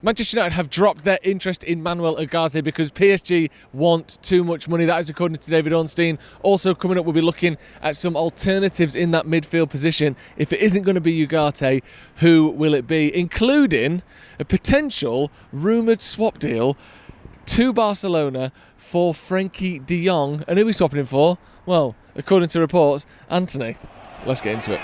Manchester United have dropped their interest in Manuel Ugarte because PSG want too much money. That is according to David Ornstein. Also coming up, we'll be looking at some alternatives in that midfield position. If it isn't going to be Ugarte, who will it be? Including a potential rumoured swap deal to Barcelona for Frenkie De Jong. And who are we swapping him for? Well, according to reports, Antony. Let's get into it.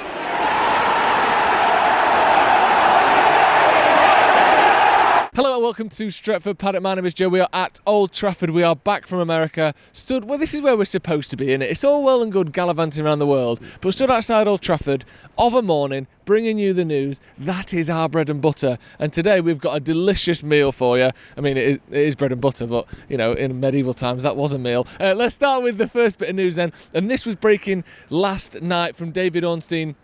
Hello and welcome to Stretford. Paddock, my name is Joe. We are at Old Trafford. We are back from America. Well, this is where we're supposed to be, innit? It's all well and good gallivanting around the world, but stood outside Old Trafford of a morning, bringing you the news. That is our bread and butter. And today we've got a delicious meal for you. I mean, it is bread and butter, but, you know, in medieval times, that was a meal. Let's start with the first bit of news then. And this was breaking last night from David Ornstein.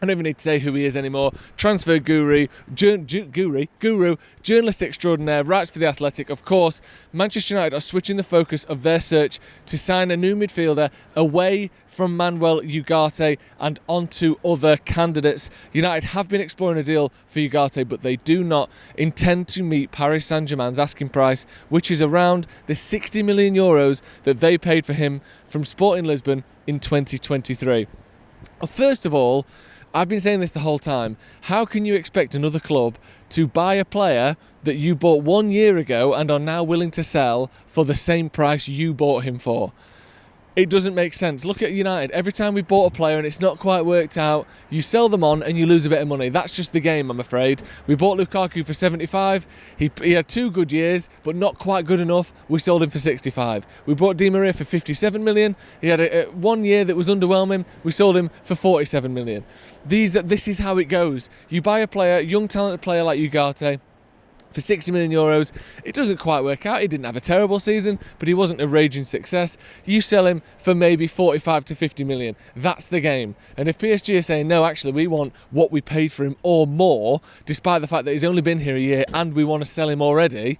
I don't even need to say who he is anymore. Transfer guru, journalist extraordinaire, writes for The Athletic. Of course, Manchester United are switching the focus of their search to sign a new midfielder away from Manuel Ugarte and onto other candidates. United have been exploring a deal for Ugarte, but they do not intend to meet Paris Saint-Germain's asking price, which is around the 60 million euros that they paid for him from Sporting Lisbon in 2023. First of all, I've been saying this the whole time. How can you expect another club to buy a player that you bought 1 year ago and are now willing to sell for the same price you bought him for? It doesn't make sense. Look at United. Every time we bought a player and it's not quite worked out, you sell them on and you lose a bit of money. That's just the game, I'm afraid. We bought Lukaku for 75. He had 2 good years, but not quite good enough. We sold him for 65. We bought Di Maria for 57 million. He had a 1 year that was underwhelming. We sold him for 47 million. This is how it goes. You buy a player, young talented player like Ugarte, for 60 million euros, it doesn't quite work out. He didn't have a terrible season, but he wasn't a raging success. You sell him for maybe 45 to 50 million. That's the game. And if PSG are saying, no, actually, we want what we paid for him or more, despite the fact that he's only been here a year and we want to sell him already,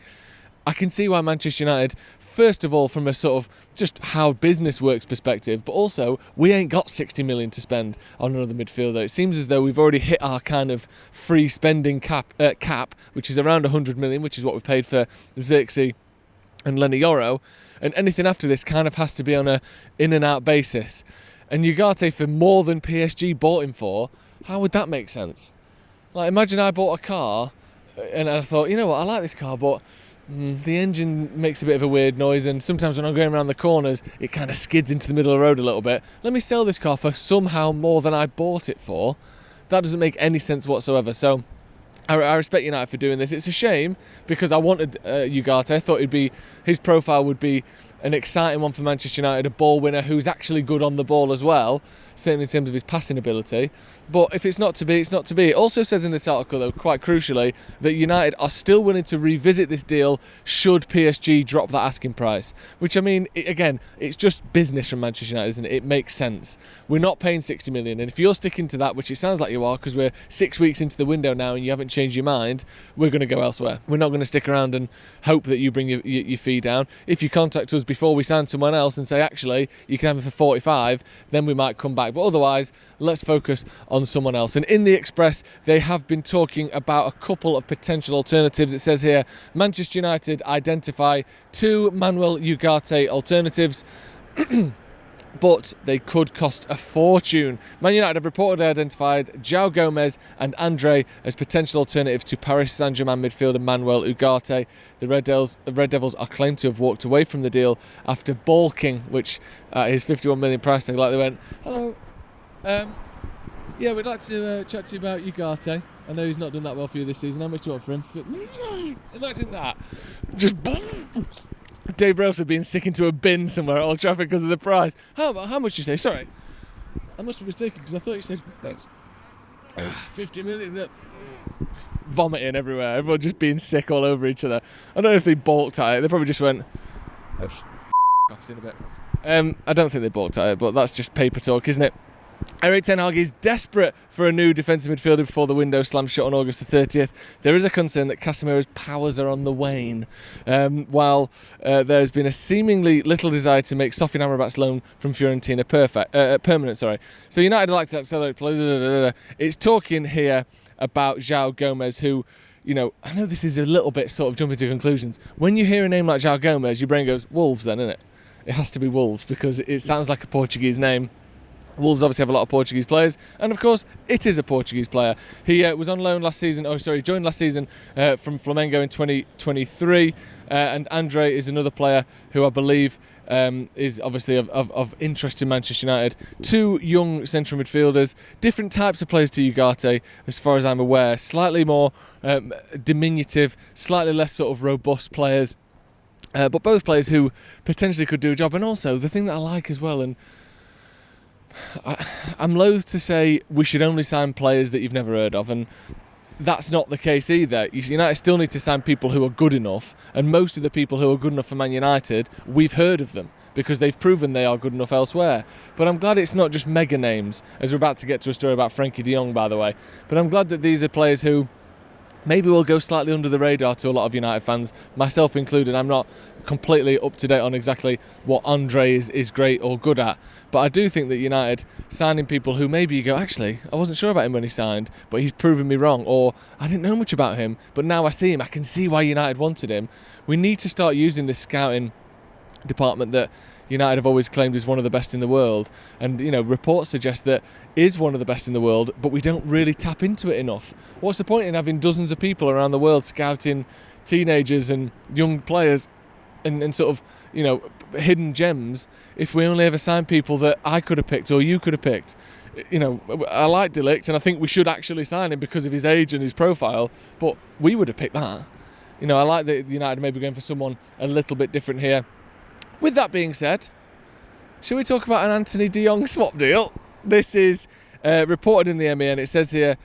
I can see why Manchester United, first of all, from a sort of just how business works perspective, but also we ain't got 60 million to spend on another midfielder. It seems as though we've already hit our kind of free spending cap, which is around 100 million, which is what we paid for Xerxes and Yoro. And anything after this kind of has to be on a in and out basis. And Ugarte for more than PSG bought him for, how would that make sense? Like, imagine I bought a car and I thought, you know what, I like this car, but the engine makes a bit of a weird noise, and sometimes when I'm going around the corners it kind of skids into the middle of the road a little bit. Let me sell this car for somehow more than I bought it for. That doesn't make any sense whatsoever. So I respect United for doing this. It's a shame because I wanted Ugarte. I thought his profile would be an exciting one for Manchester United, a ball winner who's actually good on the ball as well, certainly in terms of his passing ability. But if it's not to be, it's not to be. It also says in this article, though, quite crucially, that United are still willing to revisit this deal should PSG drop that asking price. Which, I mean, again, it's just business from Manchester United, isn't it? It makes sense. We're not paying 60 million, and if you're sticking to that, which it sounds like you are, because we're 6 weeks into the window now and you haven't changed your mind, we're going to go elsewhere. We're not going to stick around and hope that you bring your fee down. If you contact us before we sign someone else and say, actually, you can have it for 45, then we might come back. But otherwise, let's focus on someone else. And in the Express, they have been talking about a couple of potential alternatives. It says here, Manchester United identify 2 Manuel Ugarte alternatives, but they could cost a fortune. Man United have reportedly identified João Gomez and Andre as potential alternatives to Paris Saint-Germain midfielder Manuel Ugarte. The Red Devils are claimed to have walked away from the deal after balking, which is 51 million price tag. Like they went, hello, yeah, we'd like to chat to you about Ugarte. I know he's not done that well for you this season. How much do you want for him? Imagine that. Just boom. Dave Rosa being sick into a bin somewhere at Old Trafford because of the price. How much did you say? Sorry, I must be mistaken because I thought you said 50 million. Vomiting everywhere. Everyone just being sick all over each other. I don't know if they balked at it. They probably just went off in a bit. I don't think they balked at it, but that's just paper talk, isn't it? Erik ten Hag is desperate for a new defensive midfielder before the window slams shut on August the 30th. There is a concern that Casemiro's powers are on the wane, while there's been a seemingly little desire to make Sofian Amrabat's loan from Fiorentina permanent. So United would like to accelerate play. It's talking here about João Gomez, who I know this is a little bit sort of jumping to conclusions. When you hear a name like João Gomes, your brain goes, Wolves then, innit? It has to be Wolves because it sounds like a Portuguese name. Wolves obviously have a lot of Portuguese players, and of course, it is a Portuguese player. He was on loan last season. Joined last season from Flamengo in 2023, and Andre is another player who I believe is obviously of interest to Manchester United. Two young central midfielders, different types of players to Ugarte, as far as I'm aware. Slightly more diminutive, slightly less sort of robust players, but both players who potentially could do a job. And also, the thing that I like as well, and I'm loath to say we should only sign players that you've never heard of, and that's not the case either. United still need to sign people who are good enough, and most of the people who are good enough for Man United, we've heard of them because they've proven they are good enough elsewhere. But I'm glad it's not just mega names, as we're about to get to a story about Frenkie De Jong, by the way. But I'm glad that these are players who maybe will go slightly under the radar to a lot of United fans, myself included. I'm not completely up to date on exactly what Andre is great or good at, but I do think that United signing people who maybe you go, actually, I wasn't sure about him when he signed, but he's proven me wrong, or I didn't know much about him, but now I see him, I can see why United wanted him. We need to start using this scouting department that United have always claimed is one of the best in the world, and reports suggest that is one of the best in the world, but we don't really tap into it enough. What's the point in having dozens of people around the world scouting teenagers and young players and sort of hidden gems if we only ever sign people that I could have picked or you could have picked? I like De Ligt, and I think we should actually sign him because of his age and his profile, but we would have picked that. I like that United maybe going for someone a little bit different here. With that being said, shall we talk about an Antony De Jong swap deal? This is reported in the ME, and it says here,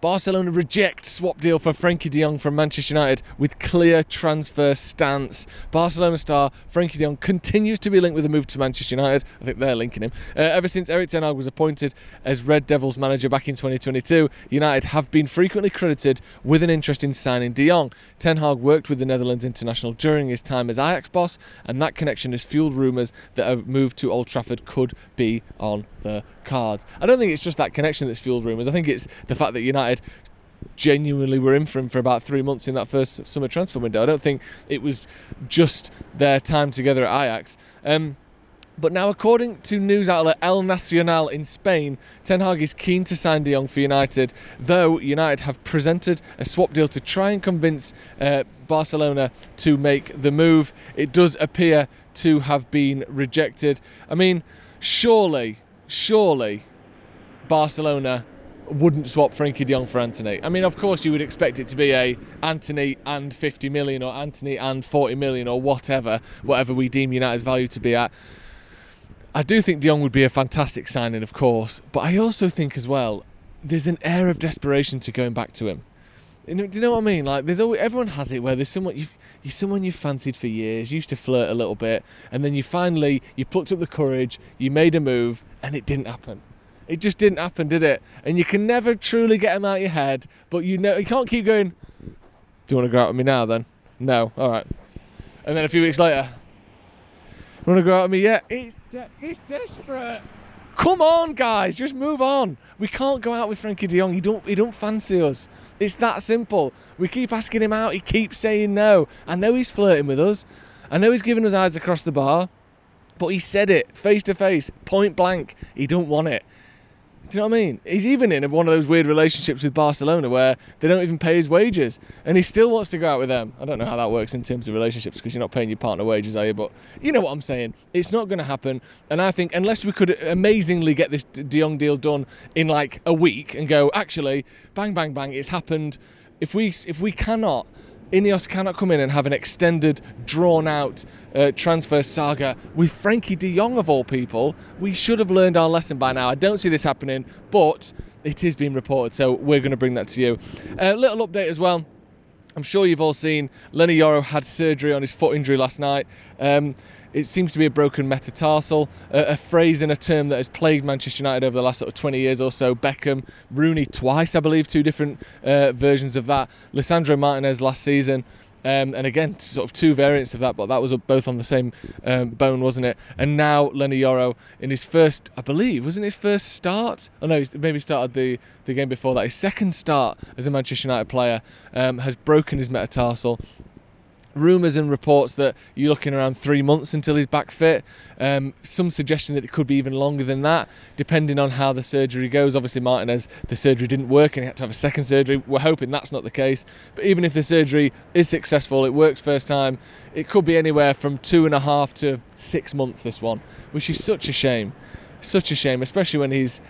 Barcelona reject swap deal for Frenkie De Jong from Manchester United with clear transfer stance. Barcelona star Frenkie De Jong continues to be linked with a move to Manchester United. I think they're linking him. Ever since Erik ten Hag was appointed as Red Devils manager back in 2022, United have been frequently credited with an interest in signing De Jong. Ten Hag worked with the Netherlands international during his time as Ajax boss, and that connection has fueled rumours that a move to Old Trafford could be on the cards. I don't think it's just that connection that's fueled rumours. I think it's the fact that United genuinely were in for him for about 3 months in that first summer transfer window. I don't think it was just their time together at Ajax. But now, according to news outlet El Nacional in Spain, Ten Hag is keen to sign De Jong for United, though United have presented a swap deal to try and convince Barcelona to make the move. It does appear to have been rejected. I mean, surely Barcelona wouldn't swap Frenkie De Jong for Antony. I mean, of course you would expect it to be a Antony and 50 million or Antony and 40 million or whatever we deem United's value to be at. I do think De Jong would be a fantastic signing, of course, but I also think as well there's an air of desperation to going back to him. Do you know what I mean? Like, everyone has it where there's someone you've fancied for years, used to flirt a little bit, and then you plucked up the courage, you made a move, and it didn't happen. It just didn't happen, did it? And you can never truly get him out of your head, but you can't keep going, do you want to go out with me now then? No, all right. And then a few weeks later, you want to go out with me yet? It's desperate. Come on, guys, just move on. We can't go out with Frenkie De Jong. He don't fancy us. It's that simple. We keep asking him out. He keeps saying no. I know he's flirting with us. I know he's giving us eyes across the bar. But he said it face to face, point blank. He don't want it. Do you know what I mean? He's even in one of those weird relationships with Barcelona where they don't even pay his wages, and he still wants to go out with them. I don't know how that works in terms of relationships because you're not paying your partner wages, are you? But you know what I'm saying. It's not going to happen. And I think unless we could amazingly get this De Jong deal done in like a week and go, actually, bang, bang, bang, it's happened. If we cannot, Ineos cannot come in and have an extended, drawn-out transfer saga with Frenkie De Jong of all people. We should have learned our lesson by now. I don't see this happening, but it is being reported, so we're going to bring that to you. A little update as well. I'm sure you've all seen Lenny Yoro had surgery on his foot injury last night. It seems to be a broken metatarsal, a phrase and a term that has plagued Manchester United over the last sort of 20 years or so. Beckham, Rooney twice, I believe, two different versions of that. Lisandro Martinez last season. and again, sort of two variants of that, but that was both on the same bone, wasn't it? And now Lenny Yoro, in his first, I believe, wasn't his first start? Oh no, he maybe started the game before that. His second start as a Manchester United player, has broken his metatarsal. Rumours and reports that you're looking around 3 months until he's back fit. Some suggestion that it could be even longer than that, depending on how the surgery goes. Obviously, Martinez, the surgery didn't work and he had to have a second surgery. We're hoping that's not the case. But even if the surgery is successful, it works first time, it could be anywhere from 2.5 to 6 months, this one, which is such a shame. Such a shame, especially when he's,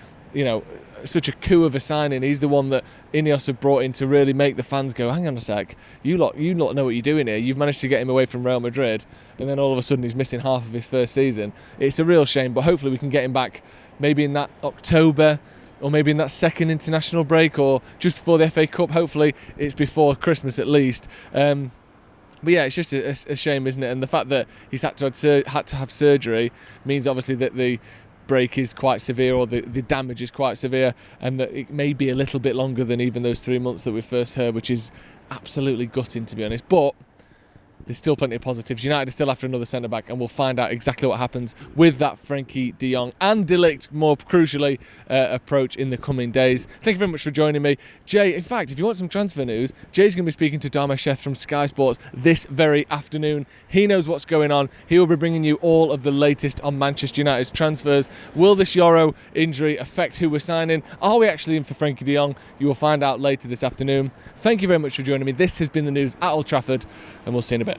such a coup of a signing. He's the one that Ineos have brought in to really make the fans go, hang on a sec, you lot know what you're doing here. You've managed to get him away from Real Madrid, and then all of a sudden he's missing half of his first season. It's a real shame, but hopefully we can get him back maybe in that October, or maybe in that second international break, or just before the FA Cup. Hopefully it's before Christmas at least. But yeah, it's just a shame, isn't it? And the fact that he's had to have surgery means obviously that the break is quite severe, or the damage is quite severe, and that it may be a little bit longer than even those 3 months that we first heard, which is absolutely gutting, to be honest. But there's still plenty of positives. United are still after another centre-back, and we'll find out exactly what happens with that Frenkie De Jong and De Ligt, more crucially, approach in the coming days. Thank you very much for joining me. Jay, in fact, if you want some transfer news, Jay's going to be speaking to Dharmesh Sheth from Sky Sports this very afternoon. He knows what's going on. He will be bringing you all of the latest on Manchester United's transfers. Will this Yoro injury affect who we're signing? Are we actually in for Frenkie De Jong? You will find out later this afternoon. Thank you very much for joining me. This has been the news at Old Trafford, and we'll see you in a bit.